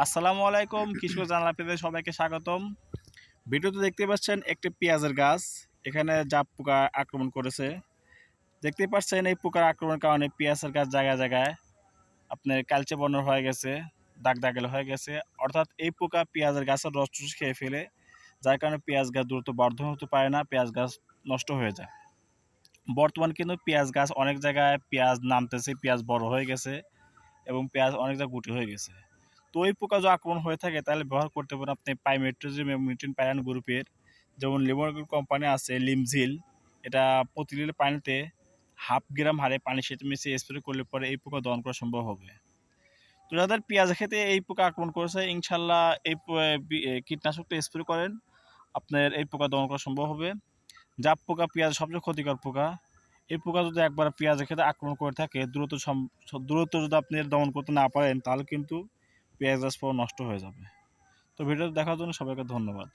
আসসালামু আলাইকুম, কৃষক জানালা পেতে সবাইকে স্বাগতম। ভিডিওতে দেখতে পাচ্ছেন একটি পেঁয়াজের গাছ। এখানে জাপ পোকা আক্রমণ করেছে। দেখতে পাচ্ছেন এই পোকার আক্রমণের কারণে পেঁয়াজের গাছ জায়গায় জায়গায় আপনার কালচে বর্ণ হয়ে গেছে, দাগ দাগেল হয়ে গেছে। অর্থাৎ এই পোকা পেঁয়াজের গাছের রস টস খেয়ে ফেলে, যার কারণে পেঁয়াজ গাছ দ্রুত বর্ধন হতে পারে না, পেঁয়াজ গাছ নষ্ট হয়ে যায়। বর্তমান কিন্তু পেঁয়াজ গাছ অনেক জায়গায় পেঁয়াজ নামতেছে, পেঁয়াজ বড় হয়ে গেছে এবং পেঁয়াজ অনেক জায়গায় গুটি হয়ে গেছে। তো এই পোকা যদি আক্রমণ হয়ে থাকে তাহলে ব্যবহার করতে পারেন আপনি পাইমেট্রোজিম এবং মিউটেন প্যারান গ্রুপের, যেমন লিমন কোম্পানি আছে লিমজিল। এটা প্রতি লিটার পানিতে 0.5 গ্রাম হারে পানির সাথে মিশিয়ে স্প্রে করলে পরে এই পোকা দমন করা সম্ভব হবে। তো যাদের পেঁয়াজ খেতে এই পোকা আক্রমণ করেছে, ইনশাল্লাহ এই কীটনাশকটা স্প্রে করেন, আপনার এই পোকা দমন করা সম্ভব হবে। জাপ পোকা পেঁয়াজ সবচেয়ে ক্ষতিকর পোকা। এই পোকা যদি একবার পেঁয়াজের ক্ষেত্রে আক্রমণ করে থাকে, দ্রুত যদি আপনি দমন করতে না পারেন তাহলে কিন্তু পেঁয়াজ গাছ পুরো নষ্ট হয়ে যাবে। তো ভিডিওটি দেখার জন্য সবাইকে ধন্যবাদ।